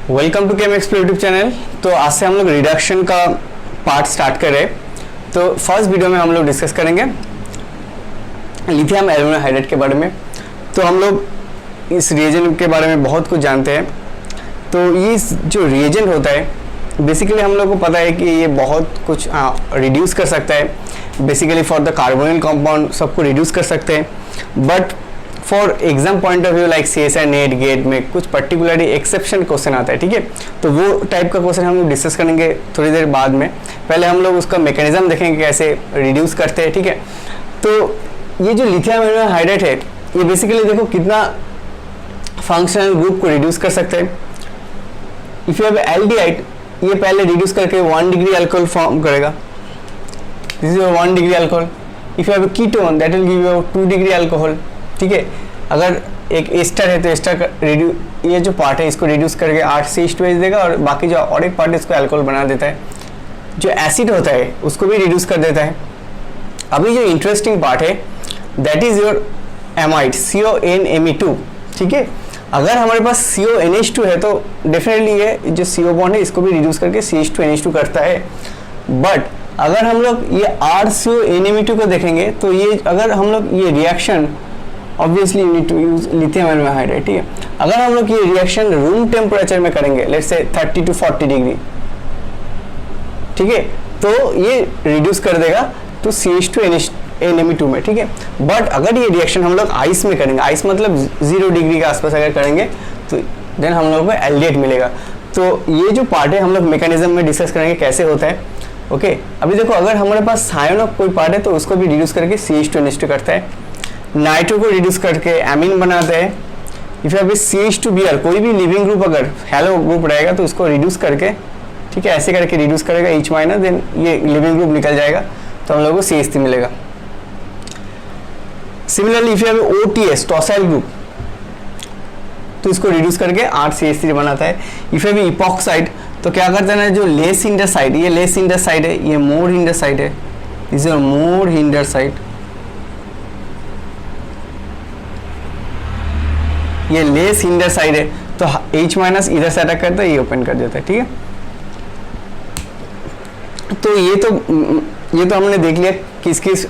Welcome to chem explore YouTube channel. तो आज से हम लोग रिडक्शन का पार्ट स्टार्ट कर रहे हैं। तो फर्स्ट वीडियो में हम लोग डिस्कस करेंगे लिथियम एल्यूमिनियम हाइड्रेट के बारे में। तो हम लोग इस रिएजेंट के बारे में बहुत कुछ जानते हैं। तो ये जो रिएजेंट होता है बेसिकली हम लोग को पता है कि ये बहुत कुछ रिड्यूस कर सकता है। Basically for the carbonyl compound सबको रिड्यूस कर सकते हैं। But for exam point of view like CSI NET GATE में कुछ पर्टिकुलरली एक्सेप्शन क्वेश्चन आता है, ठीक है। तो वो टाइप का क्वेश्चन हम लोग डिस्कस करेंगे थोड़ी देर बाद में। पहले हम लोग उसका मैकेनिज्म देखेंगे कैसे रिड्यूस करते हैं, ठीक है। तो ये जो लिथियम एल्यूमिनियम हाइड्रेट है ये बेसिकली देखो कितना फंक्शनल ग्रुप को रिड्यूस कर सकते हैं। इफ यू हैव एल्डिहाइड ये पहले रिड्यूस करके 1 डिग्री अल्कोहल फॉर्म करेगा। This is your 1 degree alcohol. If you have a ketone that will give you 2 degree alcohol, ठीक है। अगर एक एस्टर है तो एस्टर का ये जो पार्ट है इसको रिड्यूस करके 8 से भेज देगा और बाकी जो और एक पार्ट है इसको अल्कोहल बना देता है। जो एसिड होता है उसको भी रिड्यूस कर देता है। अभी जो इंटरेस्टिंग पार्ट है that is your amide CONMe2, ठीक है। अगर हमारे पास CONH2 है तो डेफिनेटली ये जो CO बॉन्ड है इसको भी रिड्यूस करके CH2NH2 करता है। बट अगर हम लोग ये RCONMe2 को देखेंगे तो ये अगर हम लोग ये reaction obviously you need to use lithium aluminium hydrate, ठीक है। अगर हम लोग ये रिएक्शन रूम टेम्परेचर में करेंगे लेट्स से 30 to 40 डिग्री, ठीक है, तो ये रिड्यूस कर देगा टू CH2NMe2 में, ठीक है। बट अगर ये रिएक्शन हम लोग आइस में करेंगे, आइस मतलब 0 डिग्री के आसपास अगर करेंगे तो देन हम लोग को एल्डिहाइड मिलेगा। तो ये जो पार्ट है हम लोग मैकेनिज्म में डिस्कस करेंगे कैसे होता है, ओके। अभी देखो अगर हमारे पास सायोन ऑफ कोई पार्ट है तो उसको भी रिड्यूस करके CH2NH2 करता है। नाइट्रो को रिड्यूस करके एमीन बनाते हैं। इफ यू CH2Br कोई भी लिविंग ग्रुप अगर हेलो ग्रुप रहेगा तो इसको रिड्यूस करके, ठीक है, ऐसे करके रिड्यूस करेगा H- देन ये लिविंग ग्रुप निकल जाएगा तो हम लोगों को CH3 मिलेगा। Similarly if you OTS tosyl group तो इसको रिड्यूस करके 8 CH3 बनाता है। इफ यू इपॉक्साइड तो क्या करता है ना, जो लेस हिंडर साइड, ये लेस हिंडर साइड है, ये मोर हिंडर साइड है, this is more hinder side, ये लेस हिंडर साइड है तो H- इधर से अटैक करता है, ये ओपन कर देता है, ठीक है। तो ये तो हमने देख लिया किस किस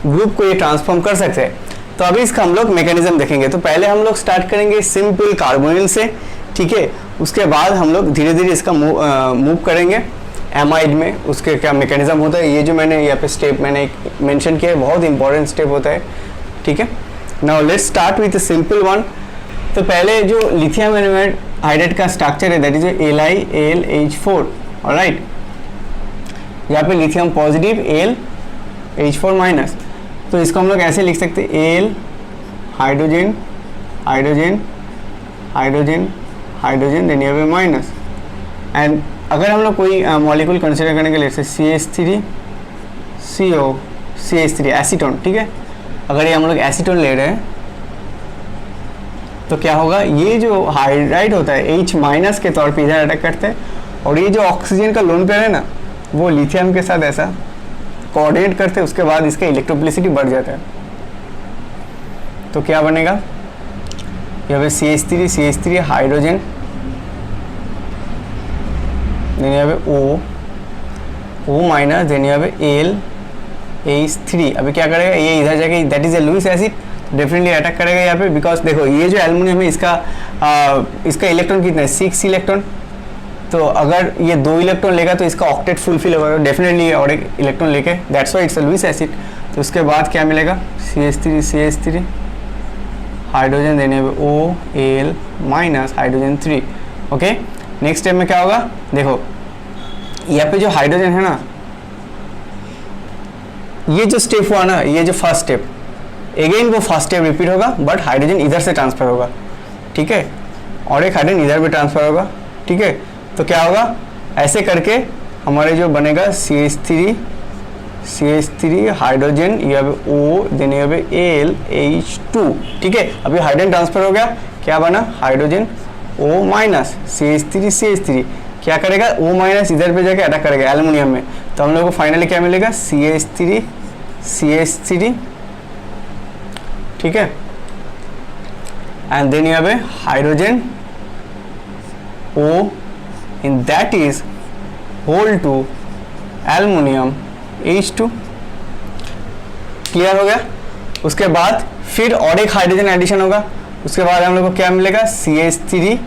ग्रुप को ये ट्रांसफॉर्म कर सकते हैं। तो अभी इसका हम लोग मैकेनिज्म देखेंगे। तो पहले हम लोग स्टार्ट करेंगे सिंपल कार्बोनिल से, ठीक है। उसके बाद हम लोग धीरे धीरे इसका मूव करेंगे एमाइड में। उसके क्या मैकेनिज्म होता है, ये जो मैंने यहाँ पे स्टेप मैंने मेंशन किया है बहुत इंपॉर्टेंट स्टेप होता है, ठीक है। Now let's start with simple one. तो पहले जो लिथियम एल्यूमिनियम हाइड्रेट का स्ट्रक्चर है दैट इज LiAlH4, ऑलराइट। यहाँ पे लिथियम पॉजिटिव H4 माइनस, तो इसको हम लोग ऐसे लिख सकते हैं Al hydrogen hydrogen hydrogen hydrogen then यहाँ पे माइनस। एंड अगर हम लोग कोई मॉलिक्यूल कंसिडर करेंगे जैसे CH3 CO CH3 एसीटोन, ठीक है। अगर ये हम लोग एसीटोन ले रहे हैं तो क्या होगा, ये जो हाइड्राइड होता है H- के तौर पे इधर अटैक करते हैं और ये जो ऑक्सीजन का लोन पेयर है ना वो लिथियम के साथ ऐसा कोऑर्डिनेट करते हैं। उसके बाद इसका इलेक्ट्रोफिलिसिटी बढ़ जाता है तो क्या बनेगा, यहाँ पे CH3 हाइड्रोजन देन यहाँ पे O माइनस देन यहाँ पे AlH3। अभी क्या करेगा, ये इधर जाके that is a Lewis acid, definitely attack करेगा यहाँ पे। बिकॉज देखो ये जो एल्युमिनियम है इसका इलेक्ट्रॉन कितना है, 6 इलेक्ट्रॉन। तो अगर ये 2 इलेक्ट्रॉन लेगा तो इसका ऑक्टेट फुलफिल होगा, डेफिनेटली और एक इलेक्ट्रॉन लेके, that's why it's a Lewis acid. तो उसके बाद क्या मिलेगा, CH3 हाइड्रोजन देने पे OAl minus hydrogen 3, okay. Next step में क्या होगा, देखो यहाँ पे जो हाइड्रोजन है ना, ये जो स्टेप हुआ ना, ये जो फर्स्ट स्टेप, अगेन वो फर्स्ट स्टेप रिपीट होगा बट हाइड्रोजन इधर से ट्रांसफर होगा, ठीक है, और एक हाइड्रोजन इधर भी ट्रांसफर होगा, ठीक है। तो क्या होगा, ऐसे करके हमारे जो बनेगा CH3 हाइड्रोजन, यहाँ पे O देन यहाँ पे AlH2, ठीक है। अभी हाइड्रोजन ट्रांसफर हो गया, क्या बना, हाइड्रोजन O माइनस CH3 क्या करेगा, O माइनस इधर पे जाके अटैक करेगा एल्युमिनियम में। तो हम लोग को फाइनली क्या मिलेगा, CH3 ठीक है। एंड देन यहाँ पे hydrogen O and that is whole to aluminium H2। Clear हो गया। उसके बाद फिर और एक हाइड्रोजन एडिशन होगा, उसके बाद हम लोग को क्या मिलेगा CH3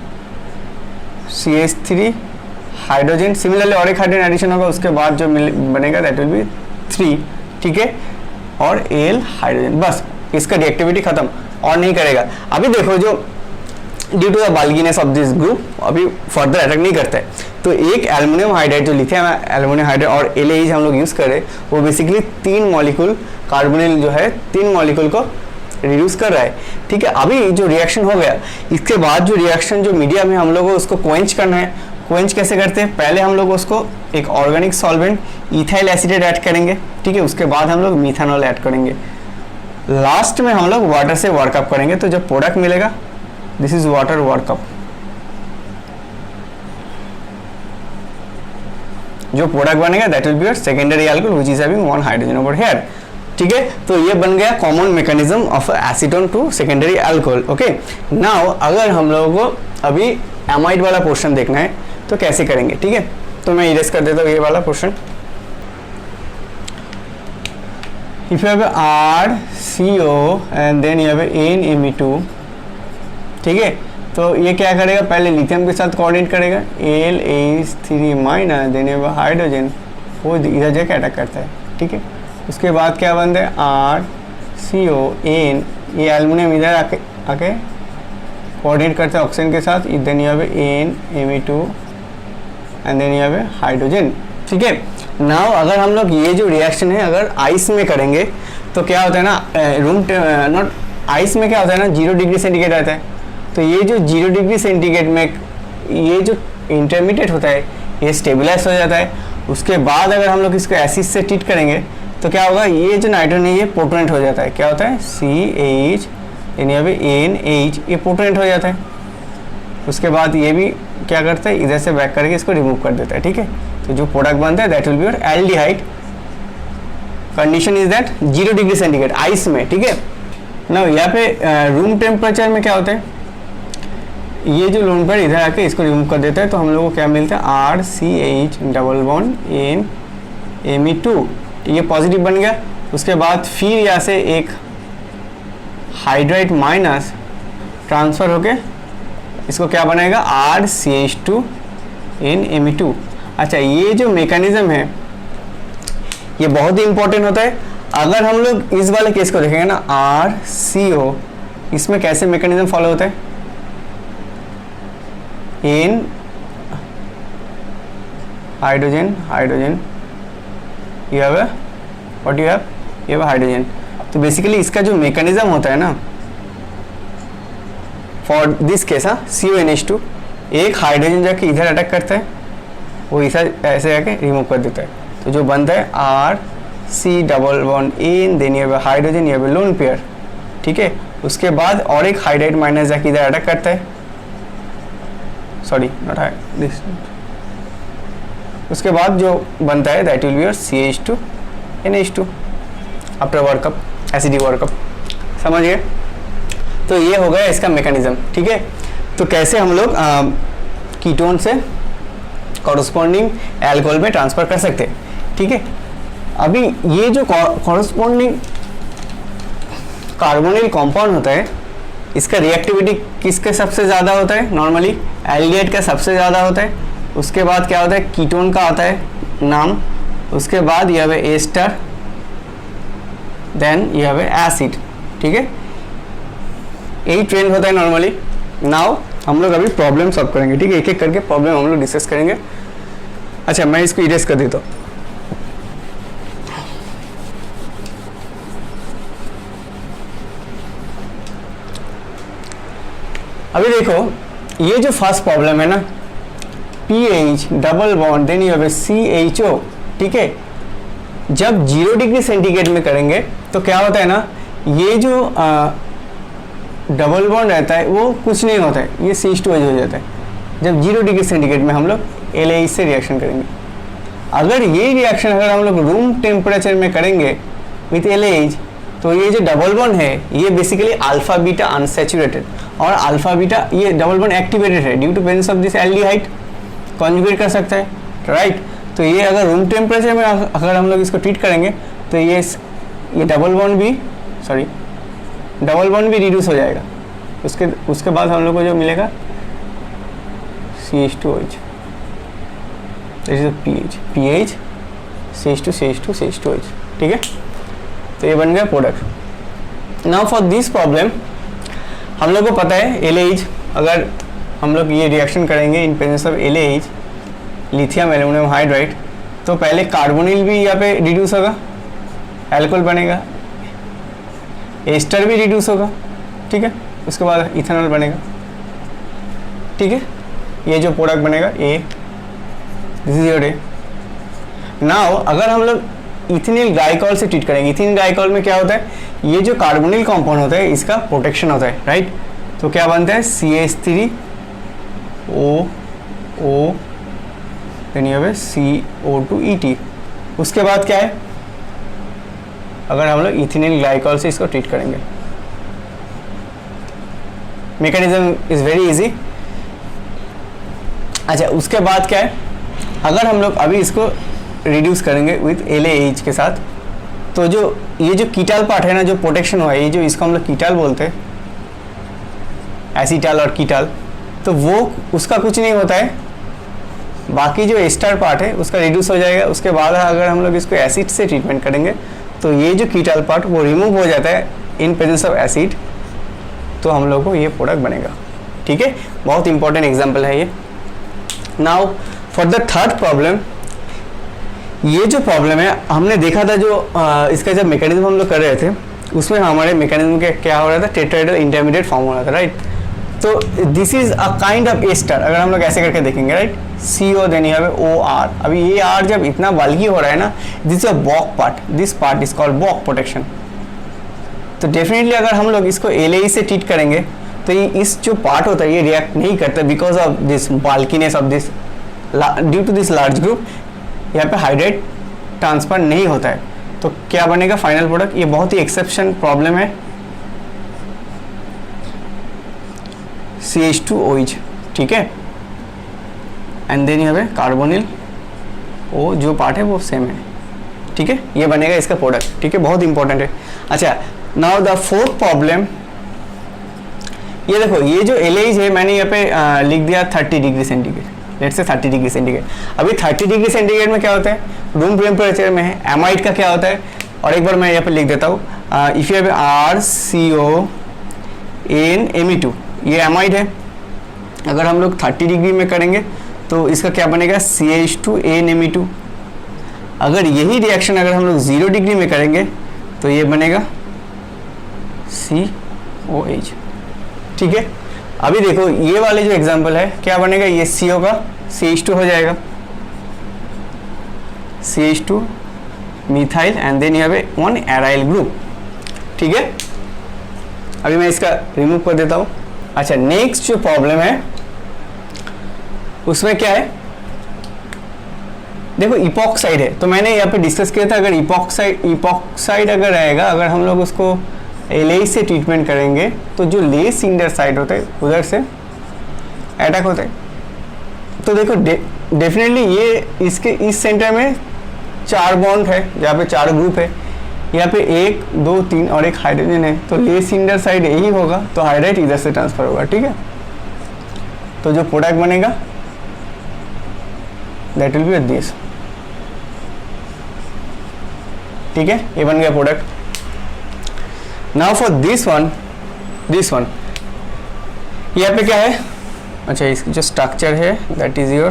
हाइड्रोजन। सिमिलरली और एक हाइड्रोजन एडिशन होगा, उसके बाद जो बनेगा दैट विल बी 3, ठीक है, और Al हाइड्रोजन। बस इसका रिएक्टिविटी खत्म, और नहीं करेगा। अभी देखो जो due to the bulkiness of this group अभी फर्दर अटैक नहीं करता है। तो एक एल्युमिनियम हाइड्राइड जो लिथियम एल्युमिनियम हाइड्राइड और LAH हम लोग यूज़ करें, वो बेसिकली 3 मॉलिक्यूल कार्बोनिल जो है 3 मॉलिक्यूल को रिड्यूस कर रहा है, ठीक है। अभी जो रिएक्शन हो गया, इसके बाद जो रिएक्शन जो मीडिया में हम लोग को उसको क्वेंच करना है। क्वेंच कैसे करते हैं, पहले हम लोग उसको एक organic solvent ethyl acetate add करेंगे, ठीक है, उसके बाद हम लोग मिथानॉल ऐड करेंगे, लास्ट में हम लोग वाटर से वर्कअप करेंगे। तो जब प्रोडक्ट मिलेगा, दिस इज वाटर वर्कअप, जो प्रोडक्ट बनेगा that will be your secondary alcohol which is having 1 hydrogen over here, ठीक है। तो ये बन गया common mechanism of acetone to secondary alcohol. Okay, now अगर हम लोगों को अभी एमाइड वाला पोर्शन देखना है तो कैसे करेंगे, ठीक है। तो मैं इरेज कर देता हूँ ये वाला portion. If you have RCO and then you have NMe2, ठीक है, तो ये क्या करेगा, पहले लिथियम के साथ कोऑर्डिनेट करेगा, LH3 minus, then you have hydrogen, वो इधर जाके अटैक करता है, ठीक है। उसके बाद क्या बनता है RCON, ये एल्युमिनियम इधर आके कोऑर्डिनेट करता है ऑक्सीजन के साथ, then you have NMe2 and then you have hydrogen, ठीक है। नाउ अगर हम लोग ये जो रिएक्शन है अगर आइस में करेंगे तो क्या होता है ना, नॉट आइस में क्या होता है ना, 0 डिग्री सेंटीग्रेड आता है। तो ये जो 0 डिग्री सेंटीग्रेड में ये जो इंटरमीडिएट होता है ये स्टेबलाइज हो जाता है। उसके बाद अगर हम लोग इसको एसिड से ट्रीट करेंगे तो क्या होगा, ये जो नाइट्रोजन है ये पोटेंट हो जाता है। क्या होता है CH, यहाँ पे NH, ये पोटेंट हो जाता है। उसके बाद ये भी क्या करता है, इधर से बैक करके इसको रिमूव कर देता है, ठीक है। तो जो प्रोडक्ट बनता है that will be your aldehyde. Condition is that 0 degree centigrade ice में, ठीक है ना। यहाँ पे रूम टेम्परेचर में क्या होता है, ये जो लोन पर इधर आके इसको रिमूव कर देता है, तो हम लोगों को क्या मिलता है RCH डबल बॉन्ड NMe2, ये पॉजिटिव बन गया। उसके बाद फिर यहाँ से एक हाइड्राइड माइनस ट्रांसफर होके इसको क्या बनाएगा RCH2 NMe2। अच्छा, ये जो मैकेनिज्म है ये बहुत ही इंपॉर्टेंट होता है। अगर हम लोग इस वाले केस को देखेंगे ना RCO, इसमें कैसे मैकेनिज्म फॉलो होता है, N hydrogen you have a what you have hydrogen. तो बेसिकली इसका जो मैकेनिज्म होता है ना फॉर दिस केस CONH2, एक हाइड्रोजन जाके इधर अटैक करता है, वो इधर ऐसे आके रिमूव कर देता है। तो जो बनता है RC double bond N, then ये हाइड्रोजन, ये लोन पेयर, ठीक है। उसके बाद और एक हाइड्राइड माइनस जाके इधर अटैक करता है, सॉरी नॉट दिस। उसके बाद जो बनता है that will be your CH2 NH2 after workup, acidic workup, समझ गए। तो ये हो गया इसका मैकेनिज्म, ठीक है। तो कैसे हम लोग कीटोन से कॉरस्पॉन्डिंग एल्कोहल में ट्रांसफर कर सकते हैं, ठीक है। अभी ये जो कॉरस्पॉन्डिंग कार्बोनिल कंपाउंड होता है, इसका रिएक्टिविटी किसके सबसे ज़्यादा होता है, नॉर्मली एल्डिहाइड का सबसे ज़्यादा होता है। उसके बाद क्या होता है, कीटोन का आता है नाम, उसके बाद यह है एस्टर, देन यह है एसिड, ठीक है। यही ट्रेंड होता है नॉर्मली। नाउ हम लोग अभी प्रॉब्लम सॉल्व करेंगे, ठीक है, एक एक करके प्रॉब्लम हम लोग डिस्कस करेंगे। अच्छा, मैं इसको इरेज कर देता हूँ। अभी देखो ये जो फर्स्ट प्रॉब्लम है ना, PH double bond then you have CHO, ठीक है। जब 0 डिग्री सेंटीग्रेड में करेंगे तो क्या होता है ना, ये जो डबल बॉन्ड रहता है वो कुछ नहीं होता है, ये CH2H हो जाता है। जब 0 डिग्री सेंटीग्रेड में हम लोग LAH से रिएक्शन करेंगे। अगर ये रिएक्शन अगर हम लोग रूम टेम्परेचर में करेंगे विथ LAH तो ये जो डबल बॉन्ड है ये बेसिकली अल्फा बीटा अनसैचुरेटेड, और अल्फा बीटा ये डबल बॉन्ड एक्टिवेटेड है due to presence of this aldehyde, conjugate कर सकता है, राइट। तो ये अगर रूम टेम्परेचर में अगर हम लोग इसको ट्रीट करेंगे तो ये डबल बॉन्ड भी रिड्यूस हो जाएगा। उसके बाद हम लोग को जो मिलेगा CH2OH, this is pH CH2CH2CH2OH, ठीक है। तो ये बन गया product. Now for this problem हम लोग को पता है LAH, अगर हम लोग ये रिएक्शन करेंगे इन presence of LAH lithium aluminium hydride, तो पहले कार्बोनिल भी यहाँ पे रिड्यूस होगा, एल्कोहल बनेगा, एस्टर भी रिड्यूस होगा, ठीक है। उसके बाद इथेनॉल बनेगा, ठीक है। ये जो प्रोडक्ट बनेगा A, this is your A. Now अगर हम लोग इथेनिल ग्लाइकॉल से ट्रीट करेंगे, इथेनिल ग्लाइकॉल में क्या होता है, ये जो कार्बोनिल कंपाउंड होता है इसका प्रोटेक्शन होता है, राइट। तो क्या बनता है CH3OO, देन ये है CO2ET। उसके बाद क्या है, अगर हम लोग इथेनिल ग्लाइकॉल से इसको ट्रीट करेंगे, मैकेनिज्म इज वेरी इजी। अच्छा, उसके बाद क्या है, अगर हम लोग अभी इसको रिड्यूस करेंगे विथ LAH के साथ, तो जो ये जो कीटाल पार्ट है ना, जो प्रोटेक्शन हुआ है, ये जो इसको हम लोग कीटाल बोलते हैं, एसीटाल और कीटाल, तो वो उसका कुछ नहीं होता है, बाकी जो एस्टर पार्ट है उसका रिड्यूस हो जाएगा। उसके बाद अगर हम लोग इसको एसिड से ट्रीटमेंट करेंगे तो ये जो कीटाल पार्ट वो रिमूव हो जाता है इन प्रेजेंस ऑफ एसिड, तो हम लोग को ये प्रोडक्ट बनेगा, ठीक है। बहुत इंपॉर्टेंट एग्जांपल है ये। Now for the third problem, ये जो प्रॉब्लम है हमने देखा था, जो इसका जब मैकेनिज्म हम लोग कर रहे थे उसमें हमारे मैकेनिज्म के क्या हो रहा था, टेट्राहेड्रल इंटरमीडिएट फॉर्म हो रहा था, राइट। तो this is a kind of ester, अगर हम लोग ऐसे करके देखेंगे, राइट, CO देन यहाँ पे OR। अभी ये R जब इतना बल्कि हो रहा है ना, this is a Boc part, this part is called Boc protection. तो डेफिनेटली अगर हम लोग इसको LAE से ट्रीट करेंगे तो ये इस जो पार्ट होता है ये रिएक्ट नहीं करता because of this bulkiness of this, due to this large group यहाँ पे हाइड्रेट ट्रांसफर नहीं होता है। तो क्या बनेगा फाइनल प्रोडक्ट, ये बहुत ही एक्सेप्शन प्रॉब्लम है, CH2OH, ठीक है। एंड देन यहाँ पे कार्बोनिल O जो पार्ट है वो सेम है, ठीक है। ये बनेगा इसका प्रोडक्ट, ठीक है, बहुत इंपॉर्टेंट है। अच्छा, नाउ द फोर्थ प्रॉब्लम, ये देखो, ये जो LAH है मैंने यहाँ पे लिख दिया 30 degree centigrade, let's say 30 degree centigrade. अभी 30 डिग्री सेंटीग्रेड में क्या होता है, रूम टेम्परेचर में है, एमाइड का क्या होता है, और एक बार मैं यहाँ पे लिख देता हूँ, इफ यू हैव RCONMe2, ये एमाइड है। अगर हम लोग 30 डिग्री में करेंगे तो इसका क्या बनेगा, CH2NMe2। अगर यही रिएक्शन अगर हम लोग 0 डिग्री में करेंगे तो ये बनेगा COH, ठीक है। अभी देखो ये वाले जो एग्जांपल है क्या बनेगा, ये CO का CH2 हो जाएगा, CH2 मिथाइल एंड देन यहाँ पे 1 एराइल ग्रुप, ठीक है। अभी मैं इसका रिमूव कर देता हूँ। अच्छा, नेक्स्ट जो प्रॉब्लम है उसमें क्या है, देखो इपॉक्साइड है, तो मैंने यहाँ पे डिस्कस किया था, अगर इपॉक्साइड अगर रहेगा, अगर हम लोग उसको LAH से ट्रीटमेंट करेंगे तो जो लेस सिंडर साइड होता है उधर से अटैक होता है। तो देखो डेफिनेटली ये इसके इस सेंटर में 4 बॉन्ड है, जहाँ पे 4 ग्रुप है, यहाँ पे 1 2 3 और एक हाइड्रोजन है, तो लेस सिंडर साइड यही होगा, तो हाइड्राइड इधर से ट्रांसफर होगा, ठीक है। तो जो प्रोडक्ट बनेगा दैट विल बी दिस, ठीक है, ये बन गया product. Now for this one यहाँ पे क्या है, अच्छा इसकी जो स्ट्रक्चर है दैट इज योर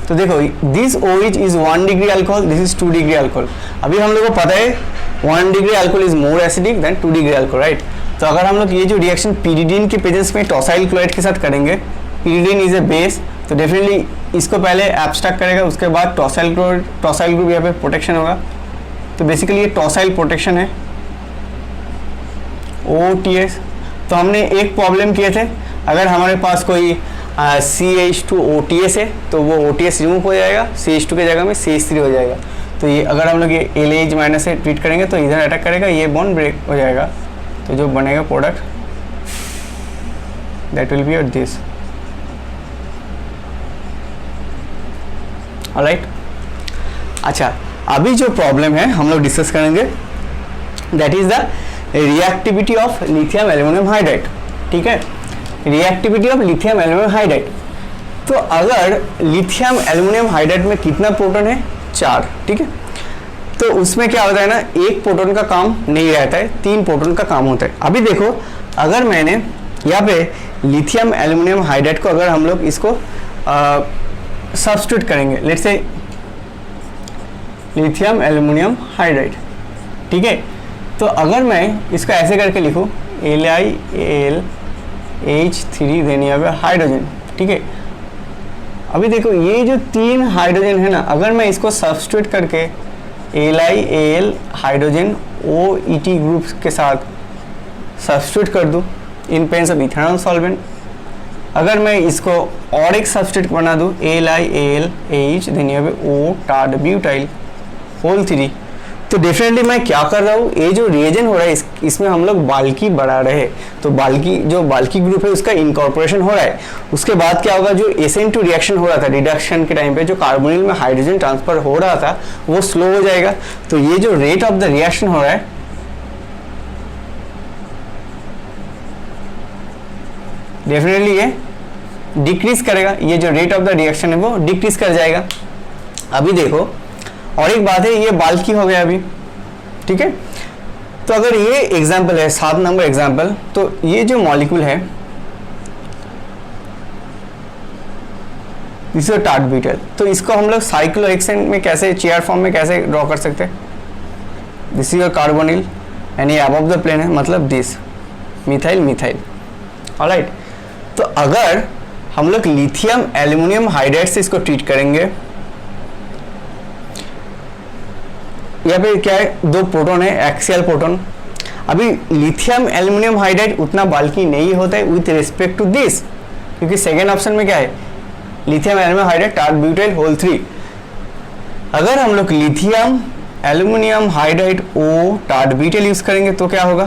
तो देखो this OH is 1 degree alcohol, this is 2 degree alcohol. अभी हम लोग को पता है 1 degree alcohol is more acidic then 2 degree alcohol, right. तो अगर हम लोग ये जो रिएक्शन pyridine के प्रेजेंस में टॉसाइल क्लोराइड के साथ करेंगे, pyridine इज ए बेस, तो डेफिनेटली इसको पहले एब्स्ट्रैक्ट करेगा, उसके बाद टॉसाइल ग्रुप यहाँ पे प्रोटेक्शन होगा। तो बेसिकली ये टॉसाइल प्रोटेक्शन है, OTS। तो हमने एक प्रॉब्लम किए थे, अगर हमारे पास कोई CH2OTS है तो वो OTS रिमूव हो जाएगा, CH2 के जगह में CH3 हो जाएगा। तो ये अगर हम लोग ये LH माइनस से ट्रीट करेंगे तो इधर अटैक करेगा, ये बॉन्ड ब्रेक हो जाएगा, तो जो बनेगा product that will be this. Alright, अच्छा अभी जो प्रॉब्लम है हम लोग डिस्कस करेंगे that is the reactivity of lithium aluminium hydride. ठीक है, reactivity of lithium aluminium hydride. तो अगर लिथियम एल्यूमिनियम हाइड्राइड में कितना प्रोटॉन है, 4। ठीक है, तो उसमें क्या होता है ना, एक प्रोटॉन का काम नहीं रहता है, 3 प्रोटॉन का काम होता है। अभी देखो, अगर मैंने यहाँ पे लिथियम एल्यूमिनियम हाइड्राइड को अगर हम लोग इसको सब्स्टिट्यूट करेंगे, let's say lithium aluminium hydride. ठीक है, तो अगर मैं इसका ऐसे करके लिखूँ LiAlH3 देन यहाँ पे हाइड्रोजन। ठीक है, अभी देखो ये जो 3 हाइड्रोजन है ना, अगर मैं इसको सब्स्टिट्यूट करके LiAl हाइड्रोजन OET ग्रुप के साथ सब्स्टिट्यूट कर दूँ इन पेंस ऑफ इथेनॉल सॉल्वेंट, अगर मैं इसको और एक सब्स्टिट्यूट बना दूँ LiAlH देन यहाँ पे O टार्ड ब्यूटाइल होल 3, तो डेफिनेटली मैं क्या कर रहा हूँ, ये जो रिएजेंट हो रहा है इसमें हम लोग बाल्की बढ़ा रहे हैं, तो बाल्की ग्रुप है उसका इनकॉर्पोरेशन हो रहा है। उसके बाद क्या होगा, जो SN2 रिएक्शन हो रहा था रिडक्शन के टाइम पे, जो कार्बोनिल में हाइड्रोजन ट्रांसफर हो रहा था वो स्लो हो जाएगा। तो ये जो रेट ऑफ द रिएक्शन हो रहा है डेफिनेटली ये डिक्रीज करेगा, ये जो रेट ऑफ द रिएक्शन है वो डिक्रीज कर जाएगा। अभी देखो और एक बात है, ये बाल्की हो गया अभी। ठीक है, तो अगर ये एग्जाम्पल है 7 नंबर एग्जाम्पल, तो ये जो मॉलिक्यूल है दिस इज टार्ट ब्यूटाइल, तो इसको हम लोग साइक्लोहेक्सेन में कैसे, चेयर फॉर्म में कैसे ड्रॉ कर सकते हैं। This is your carbonyl and ये अबव द प्लेन है, मतलब दिस मिथाइल मिथाइल। ऑलराइट, तो अगर हम लोग लिथियम एल्यूमिनियम हाइड्राइड से इसको ट्रीट करेंगे, यहाँ पे क्या है, 2 प्रोटॉन है, एक्सियल प्रोटॉन। अभी लिथियम एल्यूमिनियम हाइड्राइड उतना बाल्की नहीं होता है विथ रिस्पेक्ट टू दिस, क्योंकि सेकेंड ऑप्शन में क्या है, lithium aluminium hydride tert butyl whole 3। अगर हम लोग lithium aluminium hydride O tert butyl use करेंगे तो क्या होगा,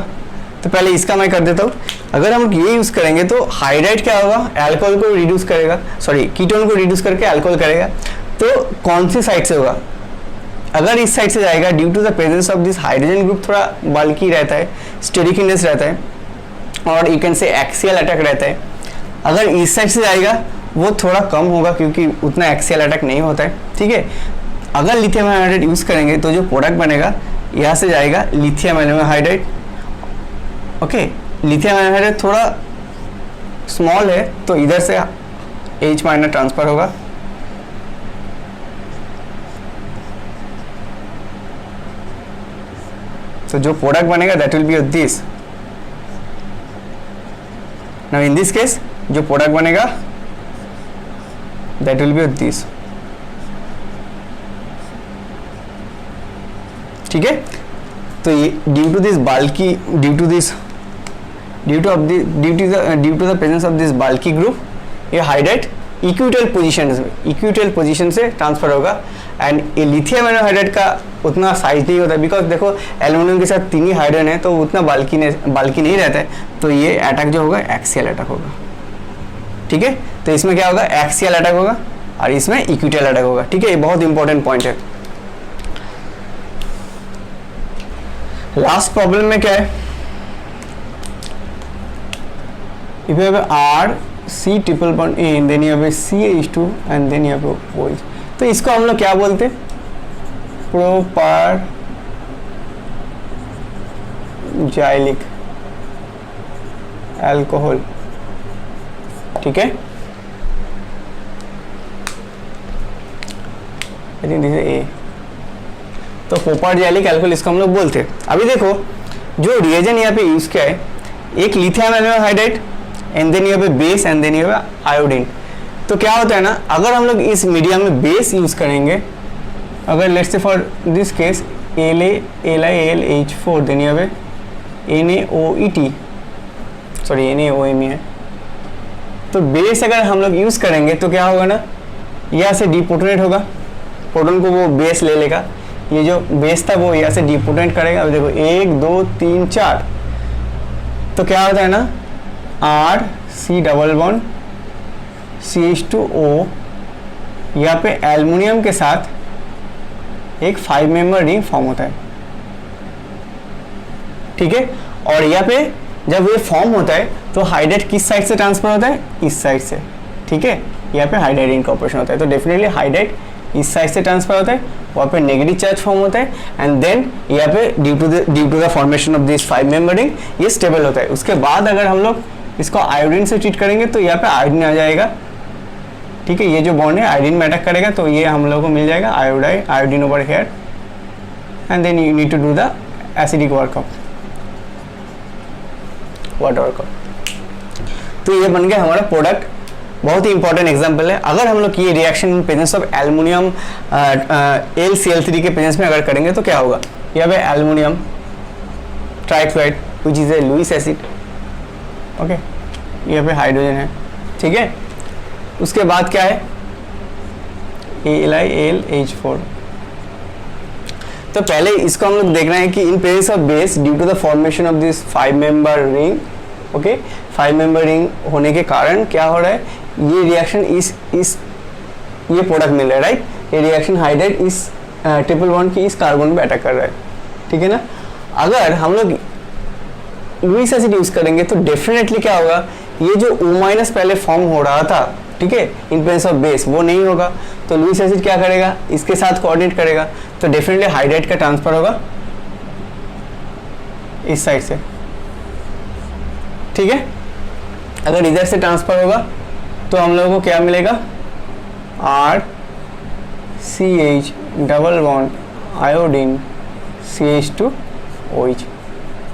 तो पहले इसका मैं कर देता हूँ। अगर हम ये यूज करेंगे तो हाइड्राइड क्या होगा, अल्कोहल को रिड्यूस करेगा, सॉरी कीटोन को रिड्यूस करके अल्कोहल करेगा। तो कौन सी साइड से होगा, अगर इस साइड से जाएगा, due to the presence of this hydrogen group थोड़ा बल्की रहता है, स्टेरिकिनेस रहता है, और you can say axial attack रहता है। अगर इस साइड से जाएगा वो थोड़ा कम होगा क्योंकि उतना एक्सियल अटैक नहीं होता है। ठीक है, अगर लिथियम हाइड्राइड यूज करेंगे तो जो प्रोडक्ट बनेगा यहाँ से जाएगा lithium aluminium hydride. Okay, lithium aluminium hydride थोड़ा स्मॉल है तो इधर से H माइनस ट्रांसफर होगा, तो जो प्रोडक्ट बनेगा that will be this. Now in this case जो प्रोडक्ट बनेगा दैट विल बी दिस। ठीक है, तो ये due to this bulky, due to the presence of this bulky group, ये हाइड्राइड इक्विटल पोजीशन से ट्रांसफर होगा। एंड ये लिथियम एल्यूमिनियम हाइड्राइड का उतना साइज नहीं होता, बिकॉज देखो एल्यूमिनियम के साथ 3 ही हाइड्रोजन है तो उतना बाल्की नहीं रहता है, तो ये अटैक जो होगा एक्सियल अटैक होगा। ठीक है, तो इसमें क्या होगा, एक्सियल अटैक होगा और इसमें इक्विटल अटैक होगा। ठीक है, ये बहुत इंपॉर्टेंट पॉइंट है। लास्ट प्रॉब्लम में क्या है, if you have R C triple bond A then you have a CH2 and then you have a OH, तो इसको हम लोग क्या बोलते हैं, प्रोपारजाइलिक अल्कोहल। ठीक है, I think this is A, तो प्रोपारजाइलिक अल्कोहल इसको हम लोग बोलते हैं। अभी देखो जो रिएजेंट यहाँ पे यूज किया है, एक lithium aluminium hydride and then यहाँ पे बेस एंड देन यहाँ पे आयोडीन। तो क्या होता है ना, अगर हम लोग इस मीडियम में बेस यूज करेंगे, अगर let's say for this case LiAlH4 then यहाँ पे NaOET, सॉरी NaOMe है, तो बेस अगर हम लोग यूज़ करेंगे तो क्या होगा ना, यहाँ से डिपोटोनेट होगा, प्रोटॉन को वो बेस ले लेगा, ये जो बेस था वो यहाँ से डिपोटोनेट करेगा। अब देखो 1 2 3 4, तो क्या होता है ना, R C double bond CH2O, यहाँ पे एल्युमिनियम के साथ एक 5 मेंबर रिंग फॉर्म होता है, ठीक है। और यहाँ पे जब ये फॉर्म होता है तो हाइड्रेट किस साइड से ट्रांसफर होता है, इस साइड से, ठीक है। यहाँ पे हाइड्रेट इनकॉर्पोरेशन होता है, तो डेफिनेटली हाइड्रेट इस साइड से ट्रांसफर होता है, वहाँ पे नेगेटिव चार्ज फॉर्म होता है, एंड देन यहाँ पे due to the formation of this 5 member ring ये स्टेबल होता है। उसके बाद अगर हम लोग इसको आयोडीन से ट्रीट करेंगे तो यहाँ पे आयोडीन आ जाएगा, ठीक है। ये जो बॉन्ड है आयोडीन में अटैक करेगा तो ये हम लोग को मिल जाएगा iodine over here, and then you need to do the acidic workup, water workup. तो ये बन गया हमारा प्रोडक्ट। बहुत ही इंपॉर्टेंट एग्जांपल है। अगर हम लोग ये reaction in presence of aluminium LCl3 के प्रेजेंस में अगर करेंगे तो क्या होगा, यहाँ पे aluminium trichloride which is a Lewis acid, okay, यहाँ पे हाइड्रोजन है, ठीक है। उसके बाद क्या है, AlIH4। तो पहले इसको हम लोग देख रहे हैं कि in presence of base due to the formation of this 5 member ring, okay, 5 member ring होने के कारण क्या हो रहा है, ये रिएक्शन इस ये प्रोडक्ट मिल रहा है, राइट। ये रिएक्शन हाइड्रेट इस ट्रिपल बॉन्ड की इस कार्बन पे अटैक कर रहा है, ठीक है ना। अगर हम लोग लुईस एसिड यूज करेंगे तो डेफिनेटली क्या होगा, ये जो O- पहले फॉर्म हो रहा था, ठीक है, इन प्रेजेंस ऑफ बेस, वो नहीं होगा। तो लुईस एसिड क्या करेगा, इसके साथ कोऑर्डिनेट करेगा, तो डेफिनेटली हाइड्रेट का ट्रांसफर होगा इस साइड से, ठीक है। अगर इधर से ट्रांसफर होगा तो हम लोगों को क्या मिलेगा, RCH double bond iodine CH2OH,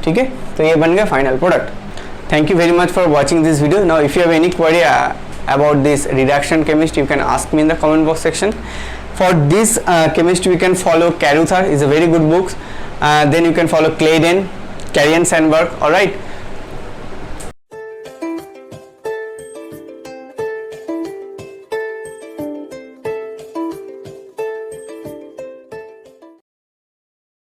ठीक है। तो ये बन गया final product. Thank you very much for watching this video. Now if you have any query about this reduction chemistry, you can ask me in the comment box section. For this chemistry, we can follow Caruthar, is a very good book. Then you can follow Claydon, Carrion Sandberg. All right.